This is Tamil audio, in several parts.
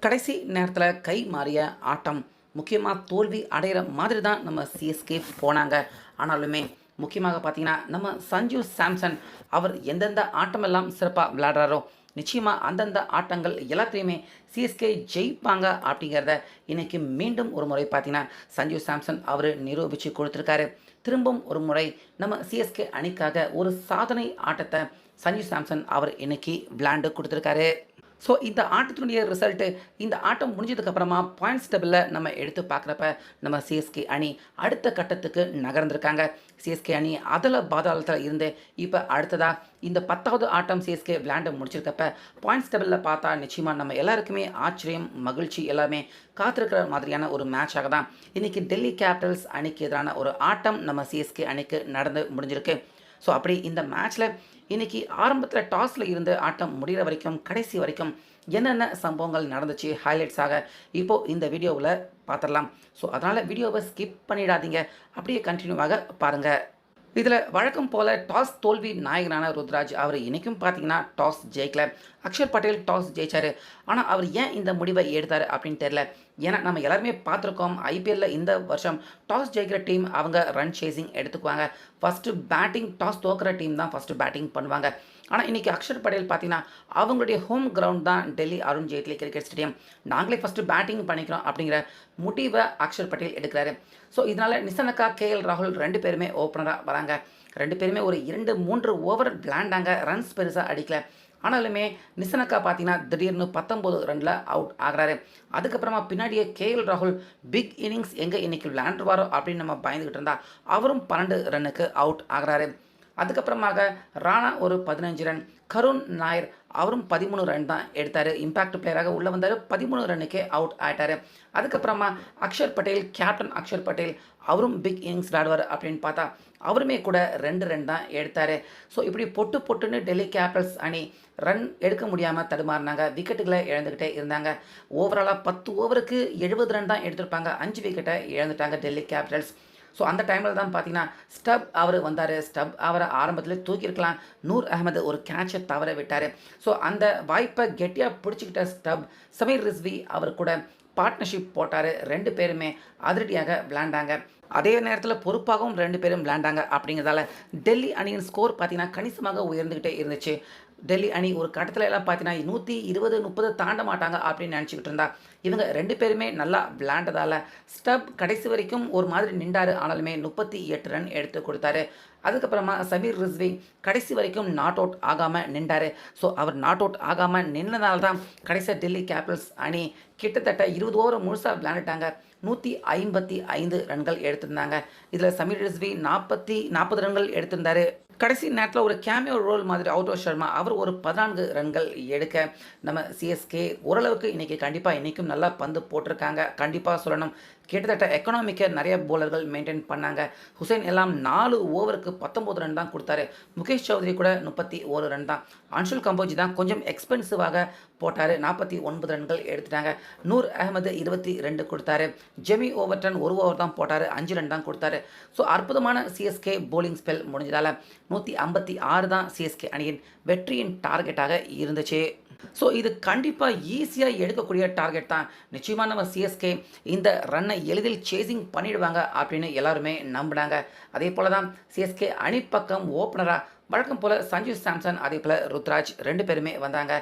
கடைசி நேரத்தில் கை மாறிய ஆட்டம் முக்கியமாக தோல்வி அடைகிற மாதிரி தான் நம்ம சிஎஸ்கே போனாங்க. ஆனாலுமே முக்கியமாக பார்த்தீங்கன்னா நம்ம சஞ்சு சாம்சன் அவர் எந்தெந்த ஆட்டமெல்லாம் சிறப்பாக விளையாடுறாரோ நிச்சயமாக அந்தந்த ஆட்டங்கள் எல்லாத்துலேயுமே சிஎஸ்கே ஜெயிப்பாங்க அப்படிங்கிறத இன்னைக்கு மீண்டும் ஒரு முறை பார்த்தீங்கன்னா சஞ்சு சாம்சன் அவர் நிரூபித்து கொடுத்துருக்காரு. திரும்பவும் ஒரு முறை நம்ம சிஎஸ்கே அணிக்காக ஒரு சாதனை ஆட்டத்தை சஞ்சு சாம்சன் அவர் இன்னைக்கு விளையாண்டு கொடுத்துருக்காரு. ஸோ இந்த ஆட்டத்தினுடைய ரிசல்ட்டு இந்த ஆட்டம் முடிஞ்சதுக்கப்புறமா பாயிண்ட்ஸ் டேபிளில் நம்ம எடுத்து பார்க்குறப்ப நம்ம சிஎஸ்கே அணி அடுத்த கட்டத்துக்கு நகர்ந்திருக்காங்க. சிஎஸ்கே அணி அதில் பாதாளத்தில் இருந்து இப்போ அடுத்ததாக இந்த 10வது ஆட்டம் சிஎஸ்கே விளையாண்டு முடிச்சிருக்கப்ப பாயிண்ட்ஸ் டேபிளில் பார்த்தா நிச்சயமாக நம்ம எல்லாருக்குமே ஆச்சரியம் மகிழ்ச்சி எல்லாமே காத்திருக்கிற மாதிரியான ஒரு மேட்சாக தான் இன்றைக்கி டெல்லி கேபிட்டல்ஸ் அணிக்கு எதிரான ஒரு ஆட்டம் நம்ம சிஎஸ்கே அணிக்கு நடந்து முடிஞ்சிருக்கு. ஸோ அப்படி இந்த மேட்ச்சில் இன்றைக்கி ஆரம்பத்தில் டாஸில் இருந்து ஆட்டம் முடிகிற வரைக்கும் கடைசி வரைக்கும் என்னென்ன சம்பவங்கள் நடந்துச்சு ஹைலைட்ஸாக இப்போது இந்த வீடியோவில் பார்த்துடலாம். ஸோ அதனால் வீடியோவை ஸ்கிப் பண்ணிடாதீங்க, அப்படியே கண்டினியூவாக பாருங்கள். இதில் வழக்கம் போல் டாஸ் தோல்வி நாயகனான ருத்ராஜ் அவர் இன்றைக்கும் பார்த்தீங்கன்னா டாஸ் ஜெயிக்கல. அக்ஷர் பட்டேல் டாஸ் ஜெயிச்சார். ஆனால் அவர் ஏன் இந்த முடிவை எடுத்தார் அப்படின்னு தெரில. ஏன்னா நம்ம எல்லாருமே பார்த்துருக்கோம், ஐபிஎல்லில் இந்த வருஷம் டாஸ் ஜெயிக்கிற டீம் அவங்க ரன் சேசிங் எடுத்துக்குவாங்க. ஃபஸ்ட்டு பேட்டிங் டாஸ் தோக்கிற டீம் தான் ஃபஸ்ட்டு பேட்டிங் பண்ணுவாங்க. ஆனால் இன்றைக்கி அக்ஷர் பட்டேல் பார்த்தீங்கன்னா அவங்களுடைய ஹோம் கிரவுண்ட் தான் டெல்லி அருண் ஜேட்லி கிரிக்கெட் ஸ்டேடியம். நாங்களே ஃபஸ்ட்டு பேட்டிங் பண்ணிக்கிறோம் அப்படிங்கிற முடிவை அக்ஷர் பட்டேல் எடுக்கிறாரு. ஸோ இதனால் நிசனக்கா கேஎல் ராகுல் 2 பேருமே ஓப்பனராக வராங்க. 2 பேருமே ஒரு 2-3 ஓவர் விளையாண்டாங்க, ரன்ஸ் பெருசாக அடிக்கல. ஆனாலுமே நிசனக்கா பார்த்தீங்கன்னா திடீர்னு 19 ரனில் அவுட் ஆகிறாரு. அதுக்கப்புறமா பின்னாடியே கேஎல் ராகுல் பிக் இன்னிங்ஸ் எங்கே இன்றைக்கி விளையாண்டுருவாரோ அப்படின்னு நம்ம பயந்துக்கிட்டு இருந்தால் அவரும் 12 ரன்னுக்கு அவுட் ஆகிறாரு. அதுக்கப்புறமாக ராணா ஒரு 15 ரன், கருண் நாயர் அவரும் 13 ரன் தான் எடுத்தார். இம்பேக்ட் பிளேயராக உள்ளே வந்தார், 13 ரன்னுக்கே அவுட் ஆகிட்டார். அதுக்கப்புறமா அக்ஷர் பட்டேல், கேப்டன் அக்ஷர் பட்டேல் அவரும் பிக் இன்னிங்ஸ் விளையாடுவார் அப்படின்னு பார்த்தா அவருமே கூட 2 ரன் தான் எடுத்தார். ஸோ இப்படி பொட்டுன்னு டெல்லி கேபிட்டல்ஸ் அணி ரன் எடுக்க முடியாமல் தடுமாறினாங்க, விக்கெட்டுகளை இழந்துக்கிட்டே இருந்தாங்க. ஓவராலாக 10 ஓவருக்கு 70 ரன் தான் எடுத்திருப்பாங்க, 5 விக்கெட்டை இழந்துட்டாங்க டெல்லி கேபிட்டல்ஸ். ஸோ அந்த டைமில் தான் பார்த்தீங்கன்னா ஸ்டப் அவர் வந்தார். ஸ்டப் அவரை ஆரம்பத்தில் தூக்கியிருக்கலாம், நூர் அகமது ஒரு கேட்சை தவற விட்டார். ஸோ அந்த வாய்ப்பை கெட்டியாக பிடிச்சிக்கிட்ட ஸ்டப் சமீர் ரிஸ்வி அவர் கூட பார்ட்னர்ஷிப் போட்டார். 2 பேருமே அதிரடியாக விளையாண்டாங்க. அதே நேரத்தில் பொறுப்பாகவும் 2 பேரும் விளையாண்டாங்க. அப்படிங்கிறதால டெல்லி அணியின் ஸ்கோர் பார்த்தீங்கன்னா கணிசமாக உயர்ந்துக்கிட்டே இருந்துச்சு. டெல்லி அணி ஒரு கட்டத்தில் எல்லாம் பார்த்தீங்கன்னா 120-30 தாண்ட மாட்டாங்க அப்படின்னு நினச்சிக்கிட்டு இருந்தா இவங்க 2 பேருமே நல்லா விளையாண்டதால் ஸ்டப் கடைசி வரைக்கும் ஒரு மாதிரி நின்றார். ஆனாலுமே 38 ரன் எடுத்து கொடுத்தாரு. அதுக்கப்புறமா சமீர் ரிஸ்வி கடைசி வரைக்கும் நாட் அவுட் ஆகாமல் நின்றார். ஸோ அவர் நாட் அவுட் ஆகாமல் நின்றதால தான் கடைசியாக டெல்லி கேபிட்டல்ஸ் அணி கிட்டத்தட்ட 20 ஓவர் முழுசாக விளையாண்டுட்டாங்க. 155 ரன்கள் எடுத்திருந்தாங்க. இதில் சமீர் ரிஸ்வி 40 ரன்கள் எடுத்திருந்தார். கடைசி நேரத்தில் ஒரு கேமியோ ரோல் மாதிரி அவுட்டோ சர்மா அவர் ஒரு 14 ரன்கள் எடுக்க நம்ம சிஎஸ்கே ஓரளவுக்கு இன்றைக்கி கண்டிப்பாக இன்றைக்கும் நல்லா பந்து போட்டிருக்காங்க. கண்டிப்பாக சொல்லணும், கிட்டத்தட்ட எக்கனாமிக்கை நிறைய போலர்கள் மெயின்டைன் பண்ணாங்க. ஹுசைன் எல்லாம் 4 ஓவருக்கு 19 ரன் தான் கொடுத்தாரு. முகேஷ் சௌத்ரி கூட 31 ரன் தான். அன்ஷுல் கம்போஜி தான் கொஞ்சம் எக்ஸ்பென்சிவாக போட்டார், 49 ரன்கள் எடுத்துட்டாங்க. நூர் அகமது 22 கொடுத்தாரு. ஜெமி ஓவர்டன் 1 ஓவர் தான் போட்டார், 5 ரன் தான் கொடுத்தாரு. ஸோ அற்புதமான சிஎஸ்கே போலிங் ஸ்பெல் முடிஞ்சதால் 156 தான் சிஎஸ்கே அணியின் வெற்றியின் டார்கெட்டாக இருந்துச்சு. ஸோ இது கண்டிப்பாக ஈஸியாக எடுக்கக்கூடிய டார்கெட் தான். நிச்சயமாக நம்ம சிஎஸ்கே இந்த ரன்னை எளிதில் சேசிங் பண்ணிடுவாங்க அப்படின்னு எல்லாருமே நம்பினாங்க. அதே போல் தான் சிஎஸ்கே அணிப்பக்கம் ஓப்பனராக வழக்கம் போல் சஞ்சு சாம்சன் அதே போல் ருத்ராஜ் 2 பேருமே வந்தாங்க.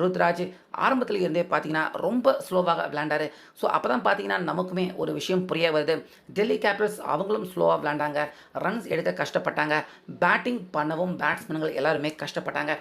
ருத்ராஜ் ஆரம்பத்தில் இருந்தே பார்த்தீங்கன்னா ரொம்ப ஸ்லோவாக விளையாண்டார். ஸோ அப்போ தான் பார்த்தீங்கன்னா நமக்குமே ஒரு விஷயம் புரிய வருது, டெல்லி கேபிட்டல்ஸ் அவங்களும் ஸ்லோவாக விளையாண்டாங்க, ரன்ஸ் எடுக்க கஷ்டப்பட்டாங்க, பேட்டிங் பண்ணவும் பேட்ஸ்மேன்கள் எல்லாருமே கஷ்டப்பட்டாங்க.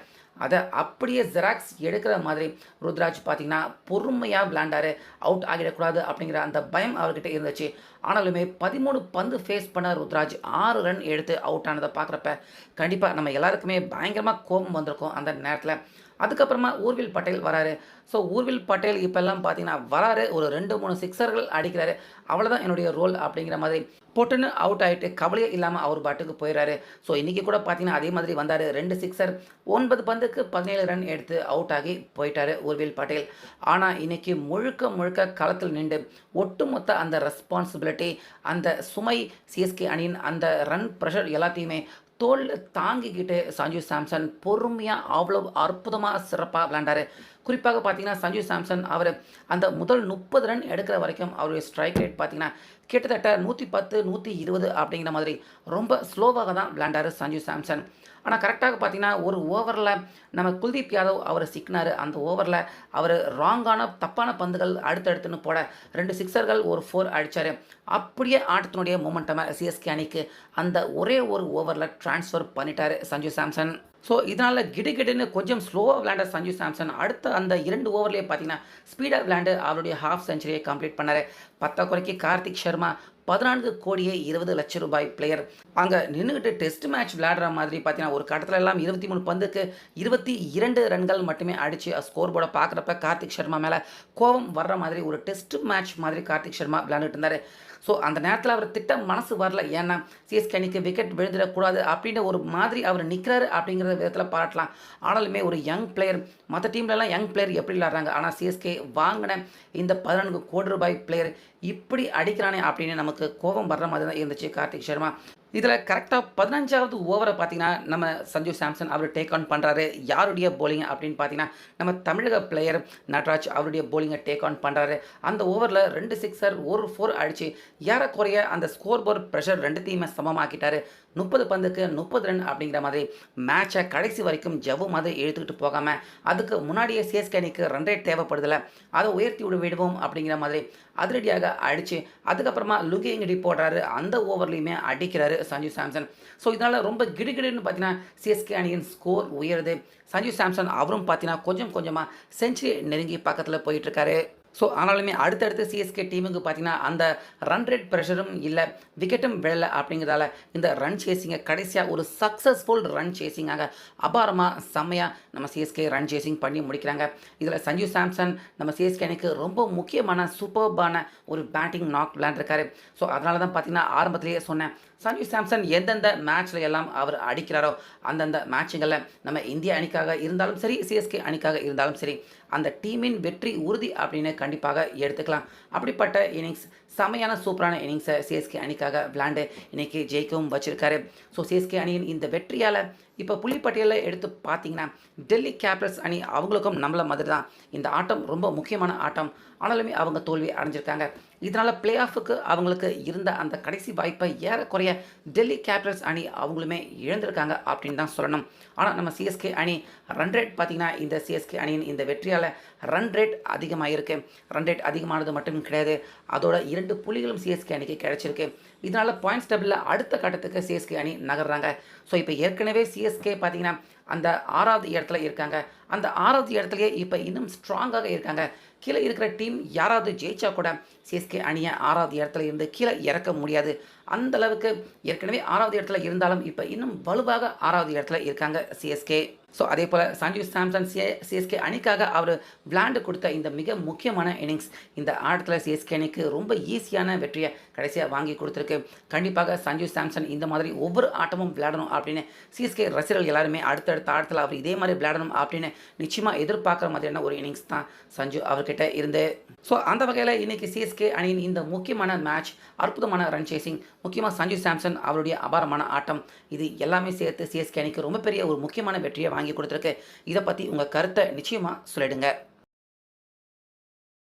அதை அப்படியே ஜெராக்ஸ் எடுக்கிற மாதிரி ருத்ராஜ் பார்த்தீங்கன்னா பொறுமையாக விளையாண்டார், அவுட் ஆகிடக்கூடாது அப்படிங்கிற அந்த பயம் அவர்கிட்ட இருந்துச்சு. ஆனாலுமே 13 பந்து ஃபேஸ் பண்ண ருத்ராஜ் 6 ரன் எடுத்து அவுட் ஆனதை பார்க்குறப்ப கண்டிப்பாக நம்ம எல்லாருக்குமே பயங்கரமாக கோபம் வந்திருக்கும் அந்த நேரத்தில். அதுக்கப்புறமா ஊர்வில் பட்டேல் வராரு. ஸோ ஊர்வில் பட்டேல் இப்போல்லாம் பார்த்தீங்கன்னா வராரு, ஒரு 2-3 சிக்ஸர்கள் அடிக்கிறாரு, அவ்வளோதான் என்னுடைய ரோல் அப்படிங்கிற மாதிரி பொட்டுன்னு அவுட் ஆகிட்டு கவலையே இல்லாமல் அவர் பாட்டுக்கு போயிடுறாரு. ஸோ இன்றைக்கி கூட பார்த்தீங்கன்னா அதே மாதிரி வந்தார், 2 சிக்ஸர் 9 பந்துக்கு 17 ரன் எடுத்து அவுட் ஆகி போயிட்டார் ஊர்வில் பட்டேல். ஆனால் இன்றைக்கி முழுக்க களத்தில் நின்று ஒட்டுமொத்த அந்த ரெஸ்பான்சிபிலிட்டி, அந்த சுமை, சிஎஸ்கே அணியின் அந்த ரன் ப்ரெஷர் எல்லாத்தையுமே தோளில் தாங்கிக்கிட்டு சஞ்சு சாம்சன் பொறுமையாக அவ்வளோ அற்புதமாக சிறப்பாக விளையாண்டார். குறிப்பாக பார்த்தீங்கன்னா சஞ்சு சாம்சன் அவர் அந்த முதல் 30 ரன் எடுக்கிற வரைக்கும் அவருடைய ஸ்ட்ரைக் ரேட் பார்த்தீங்கன்னா கிட்டத்தட்ட 110 120 அப்படிங்கிற மாதிரி ரொம்ப ஸ்லோவாக தான் விளையாண்டார் சஞ்சு சாம்சன். ஆனால் கரெக்டாக பார்த்தீங்கன்னா ஒரு ஓவரில் நம்ம குல்தீப் யாதவ் அவர் சிக்கினார். அந்த ஓவரில் அவர் ராங்கான தப்பான பந்துகள் அடுத்தடுத்துன்னு போட 2 சிக்ஸர்கள் ஒரு 4 அடித்தார். அப்படியே ஆட்டத்தினுடைய மொமெண்டமை சிஎஸ்கே அணிக்கு அந்த ஒரே ஒரு ஓவரில் ட்ரான்ஸ்ஃபர் பண்ணிட்டார் சஞ்சு சாம்சன். ஸோ இதனால் கிடுகிடுன்னு கொஞ்சம் ஸ்லோவாக விளையாண்ட சஞ்சு சாம்சன் அடுத்த அந்த 2 ஓவர்லேயே பார்த்தீங்கன்னா ஸ்பீடாக விளையாண்டு அவருடைய ஹாஃப் செஞ்சுரியை கம்ப்ளீட் பண்ணார். பத்தாக்குறைக்கு கார்த்திக் சர்மா 14 கோடியே 20 லட்சம் ரூபாய் பிளேயர் அங்கே நின்றுக்கிட்டு டெஸ்ட் மேட்ச் விளையாடுற மாதிரி பார்த்தீங்கன்னா ஒரு கட்டத்தில் எல்லாம் 23 பந்துக்கு 22 ரன்கள் மட்டுமே அடித்து ஸ்கோர் போர்டை பார்க்குறப்ப கார்த்திக் சர்மா மேலே கோபம் வர்ற மாதிரி ஒரு டெஸ்ட் மேட்ச் மாதிரி கார்த்திக் சர்மா விளையாண்டுட்டு இருந்தார். ஸோ அந்த நேரத்தில் அவர் திட்ட மனசு வரல. ஏன்னா சிஎஸ்கே அணிக்கு விக்கெட் விழுந்துடக்கூடாது அப்படின்ற ஒரு மாதிரி அவர் நிற்கிறாரு அப்படிங்கிற விதத்தில் பாராட்டலாம். ஆனாலுமே ஒரு யங் பிளேயர், மற்ற டீம்லலாம் யங் பிளேயர் எப்படி விளையாடுறாங்க, ஆனால் சிஎஸ்கே வாங்கின இந்த 14 கோடி ரூபாய் பிளேயர் இப்படி அடிக்கிறானே அப்படின்னு நமக்கு கோபம் வர்ற மாதிரி தான் இருந்துச்சு கார்த்திக் சர்மா. இதில் கரெக்டாக 15வது ஓவரை பார்த்தீங்கன்னா நம்ம சஞ்சு சாம்சன் அவர் டேக் ஆன் பண்ணுறாரு. யாருடைய போலிங் அப்படின்னு பார்த்தீங்கன்னா நம்ம தமிழக பிளேயர் நட்ராஜ் அவருடைய போலிங்கை டேக் ஆன் பண்ணுறாரு. அந்த ஓவரில் 2 சிக்ஸர் ஒரு 4 அடித்து ஏறக்குறைய அந்த ஸ்கோர் போர்ட் ப்ரெஷர் ரெண்டுத்தையுமே சமமாக்கிட்டார். 30 பந்துக்கு 30 ரன் அப்படிங்கிற மாதிரி மேட்சை கடைசி வரைக்கும் ஜவ்வு மாதிரி இழுத்துக்கிட்டு போகாமல் அதுக்கு முன்னாடியே சிஎஸ்கே அணிக்கு ரன் ரேட் தேவைப்படுதில்ல, அதை உயர்த்தி விடுவோம் அப்படிங்கிற மாதிரி அதிரடியாக அடித்து அதுக்கப்புறமா லுகிங் போடுறாரு. அந்த ஓவர்லேயுமே அடிக்கிறாரு சஞ்சு சாம்சன். ஸோ இதனால் ரொம்ப கிடுகிடுன்னு பார்த்தீங்கன்னா சிஎஸ்கே அணியின் ஸ்கோர் உயருது. சஞ்சு சாம்சன் அவரும் பார்த்தீங்கன்னா கொஞ்சம் கொஞ்சமாக செஞ்சுரி நெருங்கி பக்கத்தில் போயிட்டுருக்காரு. ஸோ ஆனாலுமே அடுத்தடுத்து சிஎஸ்கே டீமுக்கு பார்த்தீங்கன்னா அந்த ரன் ரேட் ப்ரெஷரும் இல்லை, விக்கெட்டும் விழலை அப்படிங்கிறதால இந்த ரன் சேசிங்கை கடைசியாக ஒரு சக்ஸஸ்ஃபுல் ரன் சேசிங்காக அபாரமாக செம்மையாக நம்ம சிஎஸ்கே ரன் சேசிங் பண்ணி முடிக்கிறாங்க. இதில் சஞ்சு சாம்சன் நம்ம சிஎஸ்கே அணிக்கு ரொம்ப முக்கியமான சூப்பர்பான ஒரு பேட்டிங் நாக் விளையாண்டுருக்காரு. ஸோ அதனால தான் பார்த்தீங்கன்னா ஆரம்பத்திலேயே சொன்னேன், சஞ்சு சாம்சன் எந்தெந்த மேட்ச்சில் எல்லாம் அவர் அடிக்கிறாரோ அந்தந்த மேட்சுகளில் நம்ம இந்திய அணிக்காக இருந்தாலும் சரி, சிஎஸ்கே அணிக்காக இருந்தாலும் சரி, அந்த டீமின் வெற்றி உறுதி அப்படின்னு கண்டிப்பாக எடுத்துக்கலாம். அப்படிப்பட்ட இன்னிங்ஸ், செமையான சூப்பரான இன்னிங்ஸை சிஎஸ்கே அணிக்காக விளையாண்டு இன்றைக்கி ஜெயிக்கவும் வச்சுருக்காரு. ஸோ சிஎஸ்கே அணியின் இந்த வெற்றியால் இப்போ புள்ளிப்பட்டியலில் எடுத்து பார்த்தீங்கன்னா டெல்லி கேபிட்டல்ஸ் அணி அவங்களுக்கும் நம்மள மாதிரி தான் இந்த ஆட்டம் ரொம்ப முக்கியமான ஆட்டம். ஆனாலுமே அவங்க தோல்வி அடைஞ்சிருக்காங்க. இதனால் பிளே ஆஃபுக்கு அவங்களுக்கு இருந்த அந்த கடைசி வாய்ப்பை ஏறக்குறைய டெல்லி கேபிட்டல்ஸ் அணி அவங்களுமே இழந்திருக்காங்க அப்படின்னு தான் சொல்லணும். ஆனால் நம்ம சிஎஸ்கே அணி ரன் ரேட் பார்த்திங்கன்னா இந்த சிஎஸ்கே அணியின் இந்த வெற்றியால் ரன் ரேட் அதிகமாக இருக்குது. ரன் ரேட் அதிகமானது மட்டும் கிடையாது, அதோட 2 புள்ளிகளும் சிஎஸ்கே அணிக்கு கிடைச்சிருக்கு. இதனால் பாயிண்ட்ஸ் டேபிளில் அடுத்த கட்டத்துக்கு சிஎஸ்கே அணி நகர்றாங்க. ஸோ இப்போ ஏற்கனவே சிஎஸ்கே பார்த்திங்கன்னா அந்த 6வது இடத்துல இருக்காங்க. அந்த 6வது இடத்துலையே இப்போ இன்னும் ஸ்ட்ராங்காக இருக்காங்க. கீழே இருக்கிற டீம் யாராவது ஜெயிச்சா கூட சிஎஸ்கே அணியை 6வது இடத்துல இருந்து கீழே இறக்க முடியாது. அந்த அளவுக்கு ஏற்கனவே 6வது இடத்துல இருந்தாலும் இப்போ இன்னும் வலுவாக 6வது இடத்துல இருக்காங்க சிஎஸ்கே. ஸோ அதே போல் சஞ்சு சாம்சன் சிஎஸ்கே அணிக்காக அவர் விளையாண்டு கொடுத்த இந்த மிக முக்கியமான இன்னிங்ஸ் இந்த ஆட்டத்தில் சிஎஸ்கே அணிக்கு ரொம்ப ஈஸியான வெற்றியை கடைசியாக வாங்கி கொடுத்துருக்கு. கண்டிப்பாக சஞ்சு சாம்சன் இந்த மாதிரி ஒவ்வொரு ஆட்டமும் விளையாடணும் அப்படின்னு சிஎஸ்கே ரசிகர்கள் எல்லாருமே அடுத்தடுத்த ஆட்டத்தில் அவர் இதே மாதிரி விளையாடணும் அப்படின்னு நிச்சயமாக எதிர்பார்க்குற மாதிரியான ஒரு இன்னிங்ஸ் தான் சஞ்சு அவர்கிட்ட இருந்து. ஸோ அந்த வகையில் இன்றைக்கி சிஎஸ்கே அணியின் இந்த முக்கியமான மேட்ச், அற்புதமான ரன் சேசிங், முக்கியமாக சஞ்சு சாம்சன் அவருடைய அபாரமான ஆட்டம், இது எல்லாமே சேர்த்து சிஎஸ்கே அணிக்கு ரொம்ப பெரிய ஒரு முக்கியமான வெற்றியை வாங்கி கொடுத்துருக்கு. இதை பற்றி உங்கள் கருத்தை நிச்சயமாக சொல்லிடுங்க.